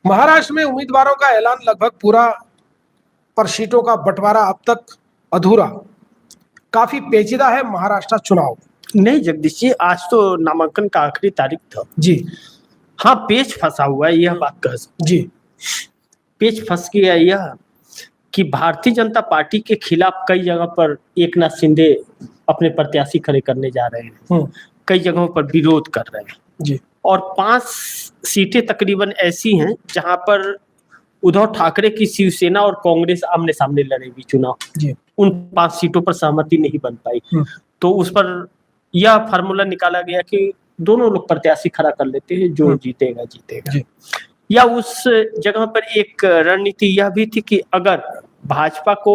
महाराष्ट्र में उम्मीदवारों का ऐलान लगभग पूरा, पर सीटों का बंटवारा अब तक अधूरा। काफी पेचीदा है महाराष्ट्र चुनाव। नहीं जगदीश जी, आज तो नामांकन का आखिरी तारीख था जी। हाँ, पेच फंसा हुआ है, यह बात कह सकते। जी। पेच फंस गया यह कि भारतीय जनता पार्टी के खिलाफ कई जगह पर एकनाथ शिंदे अपने प्रत्याशी खड़े करने जा रहे हैं, कई जगहों पर विरोध कर रहे हैं। जी। और 5 सीटें तकरीबन ऐसी हैं जहां पर उद्धव ठाकरे की शिवसेना और कांग्रेस आमने सामने लड़ेगी चुनाव। जी। उन 5 सीटों पर सहमति नहीं बन पाई, तो उस पर यह फार्मूला निकाला गया कि दोनों लोग प्रत्याशी खड़ा कर लेते हैं, जो जीतेगा जीतेगा। या उस जगह पर एक रणनीति यह भी थी कि अगर भाजपा को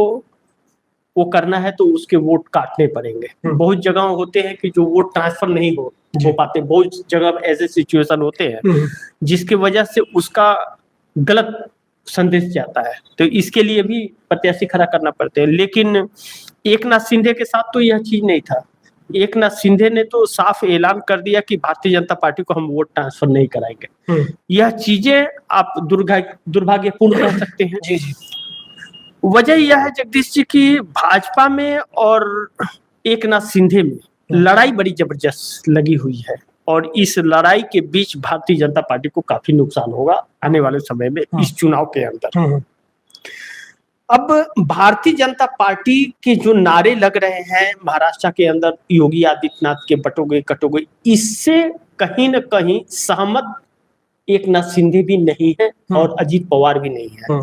वो करना है तो उसके वोट काटने पड़ेंगे। बहुत जगह होते हैं कि जो वोट ट्रांसफर नहीं हो पाते, बहुत जगह ऐसे सिचुएशन होते हैं जिसकी वजह से उसका गलत संदेश जाता है, तो इसके लिए भी प्रत्याशी खड़ा करना पड़ते हैं। लेकिन एकनाथ शिंदे के साथ तो यह चीज नहीं था। एकनाथ शिंदे ने तो साफ ऐलान कर दिया कि भारतीय जनता पार्टी को हम वोट ट्रांसफर नहीं कराएंगे। यह चीजें आप दुर्भाग्यपूर्ण कह सकते हैं। जी जी। वजह यह है जगदीश जी की भाजपा में और एकनाथ शिंदे में लड़ाई बड़ी जबरदस्त लगी हुई है, और इस लड़ाई के बीच भारतीय जनता पार्टी को काफी नुकसान होगा आने वाले समय में इस चुनाव के अंदर। अब भारतीय जनता पार्टी के जो नारे लग रहे हैं महाराष्ट्र के अंदर, योगी आदित्यनाथ के बटोगे कटोगे, इससे कहीं न कहीं सहमत एकनाथ शिंदे भी नहीं है और अजीत पवार भी नहीं है।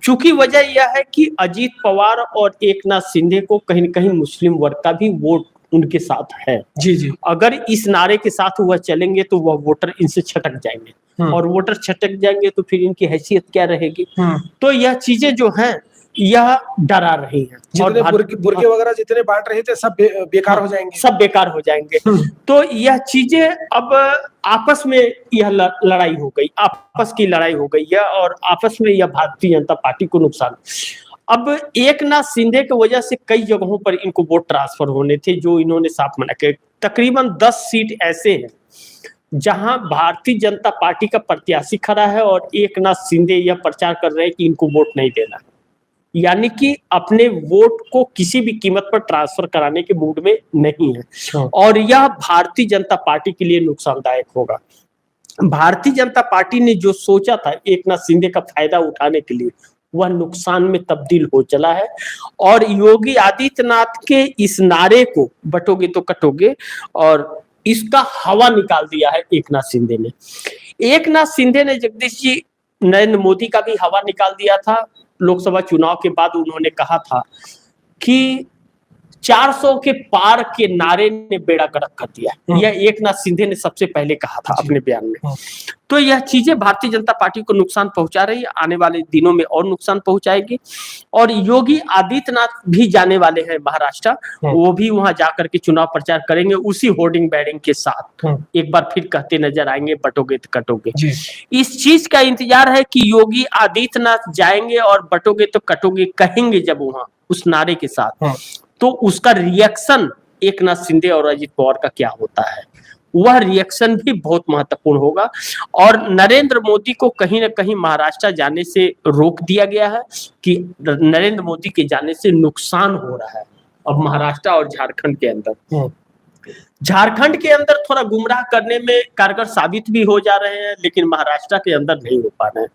चूंकि वजह यह है कि अजीत पवार और एकनाथ शिंदे को कहीं न कहीं मुस्लिम वर्ग का भी वोट उनके साथ है। जी जी। अगर इस नारे के साथ वह चलेंगे तो वह वोटर इनसे छटक जाएंगे, और वोटर छटक जाएंगे तो फिर इनकी हैसियत क्या रहेगी। तो यह चीजें जो हैं यह डरा रही हैं। जितने बुर्के वगैरह जितने बांट रहे थे सब बेकार हो जाएंगे, सब बेकार हो जाएंगे। तो यह चीजें अब आपस में यह लड़ाई हो गई, आपस की लड़ाई हो गई है, और आपस में यह भारतीय जनता पार्टी को नुकसान। अब एकनाथ शिंदे की वजह से कई जगहों पर इनको वोट ट्रांसफर होने थे, जो इन्होंने साफ मना किया। तकरीबन 10 सीट ऐसे हैं जहां भारतीय जनता पार्टी का प्रत्याशी खड़ा है और एकनाथ शिंदे यह प्रचार कर रहे हैं कि इनको वोट नहीं देना, यानी कि अपने वोट को किसी भी कीमत पर ट्रांसफर कराने के मूड में नहीं है, और यह भारतीय जनता पार्टी के लिए नुकसानदायक होगा। भारतीय जनता पार्टी ने जो सोचा था एकनाथ शिंदे का फायदा उठाने के लिए, वह नुकसान में तब्दील हो चला है, और योगी आदित्यनाथ के इस नारे को बटोगे तो कटोगे, और इसका हवा निकाल दिया है एकनाथ शिंदे ने। एकनाथ शिंदे ने जगदीश जी नरेंद्र मोदी का भी हवा निकाल दिया था। लोकसभा चुनाव के बाद उन्होंने कहा था कि 400 के पार के नारे ने बेड़ा गर्क कर दिया। यह एकनाथ शिंदे ने सबसे पहले कहा था अपने बयान में। तो यह चीजें भारतीय जनता पार्टी को नुकसान पहुंचा रही है, आने वाले दिनों में और नुकसान पहुंचाएगी। और योगी आदित्यनाथ भी जाने वाले हैं महाराष्ट्र, वो भी वहां जाकर के चुनाव प्रचार करेंगे उसी होर्डिंग बैरिंग के साथ। एक बार फिर कहते नजर आएंगे बटोगे तो कटोगे। इस चीज का इंतजार है कि योगी आदित्यनाथ जाएंगे और बटोगे तो कटोगे कहेंगे जब वहां उस नारे के साथ, तो उसका रिएक्शन एकनाथ शिंदे और अजित पवार का क्या होता है, वह रिएक्शन भी बहुत महत्वपूर्ण होगा। और नरेंद्र मोदी को कहीं ना कहीं महाराष्ट्र जाने से रोक दिया गया है कि नरेंद्र मोदी के जाने से नुकसान हो रहा है अब महाराष्ट्र और झारखंड के अंदर। झारखंड के अंदर थोड़ा गुमराह करने में कारगर साबित भी हो जा रहे हैं, लेकिन महाराष्ट्र के अंदर नहीं हो पा रहे हैं।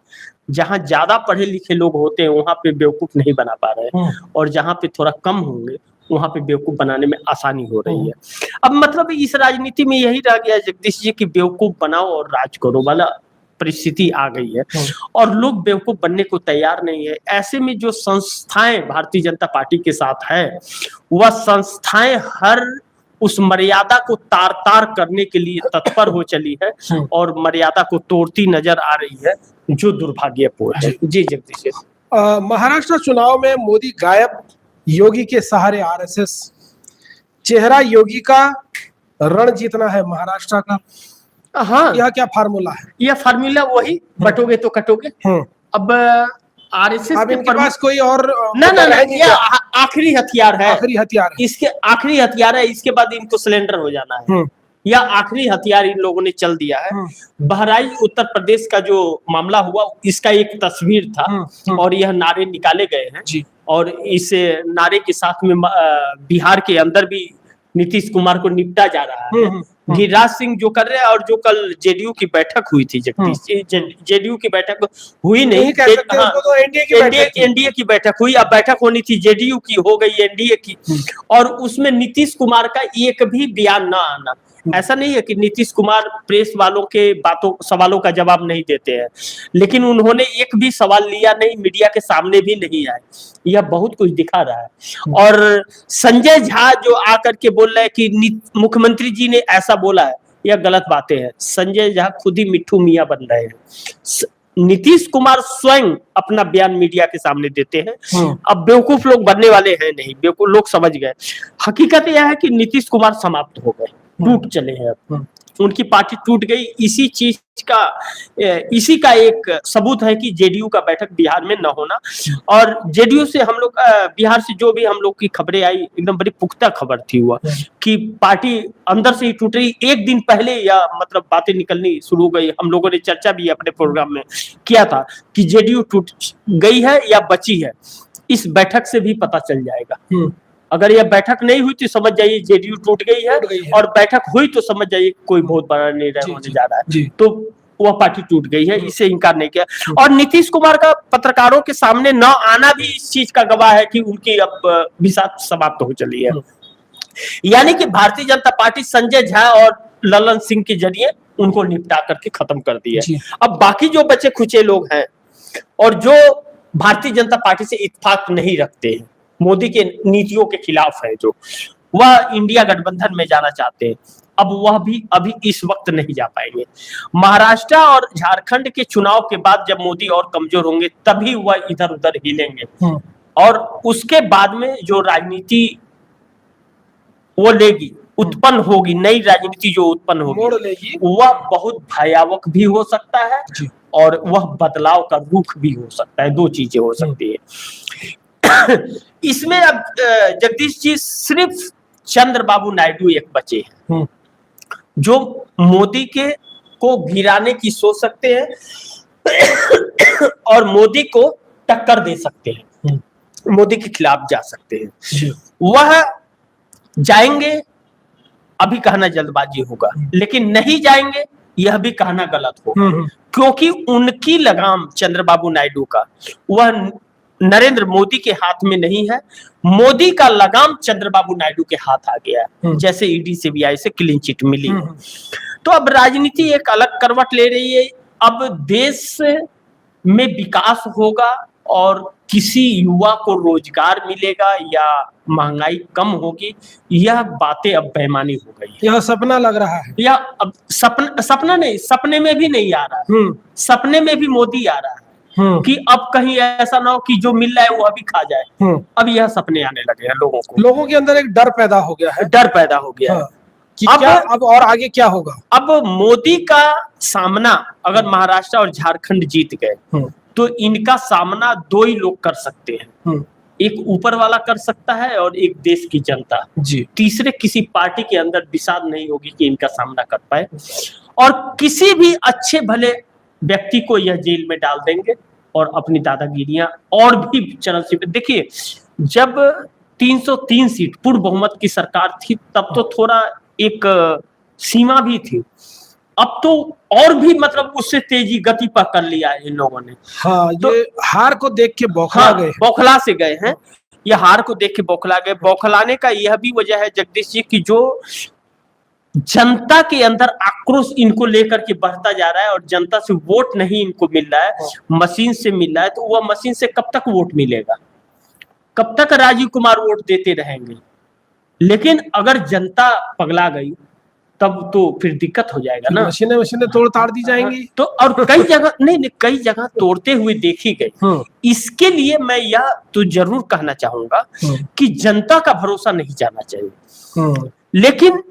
जहां ज्यादा पढ़े लिखे लोग होते हैं वहां पे बेवकूफ नहीं बना पा रहे हैं, और जहां पे थोड़ा कम होंगे वहां पे बेवकूफ बनाने में आसानी हो रही है। अब मतलब इस राजनीति में यही रह गया जगदीश जी कि बेवकूफ बनाओ और राज करो वाला परिस्थिति आ गई है, और लोग बेवकूफ बनने को तैयार नहीं है। ऐसे में जो संस्थाएं भारतीय जनता पार्टी के साथ है, वह संस्थाएं हर उस मर्यादा को तार तार करने के लिए तत्पर हो चली है, और मर्यादा को तोड़ती नजर आ रही है, जो दुर्भाग्यपूर्ण है। जी जगदीश जी। महाराष्ट्र चुनाव में मोदी गायब, योगी के सहारे आरएसएस। चेहरा योगी का, रण जीतना है महाराष्ट्र का। हाँ, यह क्या फार्मूला है? यह फार्मूला वही बटोगे तो कटोगे। अब आरएसएस के पास कोई और ना ये आखिरी हथियार है, आखिरी हथियार है। इसके आखिरी हथियार है, इसके बाद इनको सिलेंडर हो जाना है। या आखिरी हथियार इन लोगों ने चल दिया है। बहराइच उत्तर प्रदेश का जो मामला हुआ, इसका एक तस्वीर था और यह नारे निकाले गए हैं जी। और इस नारे के साथ में बिहार के अंदर भी नीतीश कुमार को निपटा जा रहा है। गिरिराज सिंह जो कर रहे हैं, और जो कल जेडीयू की बैठक हुई थी, जगदीश, जेडीयू की बैठक हुई नहीं, कह सकते हैं उसको, तो एनडीए की बैठक हुई। अब बैठक होनी थी, जेडीयू की हो गई एनडीए की, और उसमें नीतीश कुमार का एक भी बयान ना आना। ऐसा नहीं है कि नीतीश कुमार प्रेस वालों के सवालों का जवाब नहीं देते हैं, लेकिन उन्होंने एक भी सवाल लिया नहीं, मीडिया के सामने भी नहीं आए। यह बहुत कुछ दिखा रहा है। और संजय झा जो आकर के बोल रहे हैं कि मुख्यमंत्री जी ने ऐसा बोला है, यह गलत बातें हैं। संजय झा खुद ही मिट्ठू मियां बन रहे हैं। नीतीश कुमार स्वयं अपना बयान मीडिया के सामने देते हैं। अब बेवकूफ लोग बनने वाले हैं नहीं, बेवकूफ लोग समझ गए। हकीकत यह है कि नीतीश कुमार समाप्त हो गए, टूट चले हैं। अब उनकी पार्टी टूट गई। इसी का एक सबूत है कि जेडीयू का बैठक बिहार में न होना। और जेडीयू से हम लोग बिहार से जो भी हम लोग की खबरें आई, एकदम बड़ी पुख्ता खबर थी हुआ कि पार्टी अंदर से ही टूट रही। एक दिन पहले या मतलब बातें निकलनी शुरू हो गई। हम लोगों ने चर्चा भी अपने प्रोग्राम में किया था कि जेडीयू टूट गई है या बची है। इस बैठक से भी पता चल जाएगा। अगर यह बैठक नहीं हुई तो समझ जाइए जेडीयू टूट गई है, और बैठक हुई तो समझ जाइए कोई बहुत बड़ा निर्णय होने जा रहा है। तो वह पार्टी टूट गई है, इसे इनकार नहीं किया। और नीतीश कुमार का पत्रकारों के सामने न आना भी इस चीज का गवाह है कि उनकी अब भी साथ समाप्त हो चली है। यानी कि भारतीय जनता पार्टी संजय झा और ललन सिंह के जरिए उनको निपटा करके खत्म कर दिया। अब बाकी जो बचे खुचे लोग हैं और जो भारतीय जनता पार्टी से इत्तेफाक नहीं रखते हैं, मोदी के नीतियों के खिलाफ है, जो वह इंडिया गठबंधन में जाना चाहते हैं, अब वह भी अभी इस वक्त नहीं जा पाएंगे। महाराष्ट्र और झारखंड के चुनाव के बाद जब मोदी और कमजोर होंगे तभी वह इधर उधर हिलेंगे। और उसके बाद में जो राजनीति वो लेगी, उत्पन्न होगी, नई राजनीति जो उत्पन्न होगी, वह बहुत भयावह भी हो सकता है और वह बदलाव का रुख भी हो सकता है। दो चीजें हो सकती है इसमें। अब जगदीश जी, सिर्फ चंद्रबाबू नायडू एक बचे हैं जो मोदी को गिराने की सोच सकते हैं और मोदी को टक्कर दे सकते हैं, मोदी के खिलाफ जा सकते हैं। वह जाएंगे, अभी कहना जल्दबाजी होगा, लेकिन नहीं जाएंगे यह भी कहना गलत होगा, क्योंकि उनकी लगाम चंद्रबाबू नायडू का वह नरेंद्र मोदी के हाथ में नहीं है। मोदी का लगाम चंद्रबाबू नायडू के हाथ आ गया है, जैसे ईडी सीबीआई से क्लीन चिट मिली। तो अब राजनीति एक अलग करवट ले रही है। अब देश में विकास होगा और किसी युवा को रोजगार मिलेगा या महंगाई कम होगी, यह बातें अब बेईमानी हो गई है। यह सपना लग रहा है, या अब सपना नहीं, सपने में भी नहीं आ रहा है। सपने में भी मोदी आ रहा है कि अब कहीं ऐसा ना हो कि जो मिल रहा है वो अभी खा जाए। अब यह सपने आने लगे हैं लोगों को, लोगों के अंदर एक डर पैदा हो गया है, डर पैदा हो गया है कि अब और आगे क्या होगा। अब मोदी का सामना अगर महाराष्ट्र और झारखंड जीत गए तो इनका सामना दो ही लोग कर सकते हैं, एक ऊपर वाला कर सकता है और एक देश की जनता जी। तीसरे किसी पार्टी के अंदर बिसात नहीं होगी कि इनका सामना कर पाए, और किसी भी अच्छे भले व्यक्ति को यह जेल में डाल देंगे और अपनी दादागिरियां और भी चरण से। देखिए, जब 303 सीट पूर्ण बहुमत की सरकार थी तब तो थोड़ा एक सीमा भी थी, अब तो और भी मतलब उससे तेजी गति पकड़ लिया है इन लोगों ने। हाँ, तो ये हार को देख के बौखला गए, बौखला से गए हैं। ये हार को देख के बौखला गए। बौखलाने का यह भी वजह है जगदीश जी की जो जनता के अंदर आक्रोश इनको लेकर के बढ़ता जा रहा है और जनता से वोट नहीं इनको मिल रहा है, मशीन से मिल रहा है। तो वह मशीन से कब तक वोट मिलेगा, कब तक राजीव कुमार वोट देते रहेंगे। लेकिन अगर जनता पगला गई तब तो फिर दिक्कत हो जाएगा ना, मशीनें तोड़ ताड़ दी जाएंगी। तो और कई जगह नहीं कई जगह तोड़ते हुए देखी गई। इसके लिए मैं यह तो जरूर कहना चाहूंगा कि जनता का भरोसा नहीं जाना चाहिए, लेकिन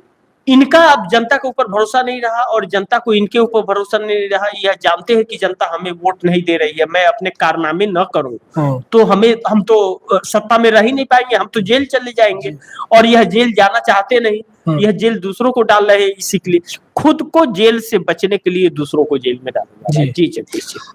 इनका अब जनता के ऊपर भरोसा नहीं रहा और जनता को इनके ऊपर भरोसा नहीं रहा। यह जानते हैं कि जनता हमें वोट नहीं दे रही है, मैं अपने कारनामे न करूं तो हम तो सत्ता में रह ही नहीं पाएंगे, हम तो जेल चले जाएंगे, और यह जेल जाना चाहते नहीं। यह जेल दूसरों को डाल रहे हैं इसी के लिए, खुद को जेल से बचने के लिए दूसरों को जेल में डाला जा रहा है। जी जगदीश जी।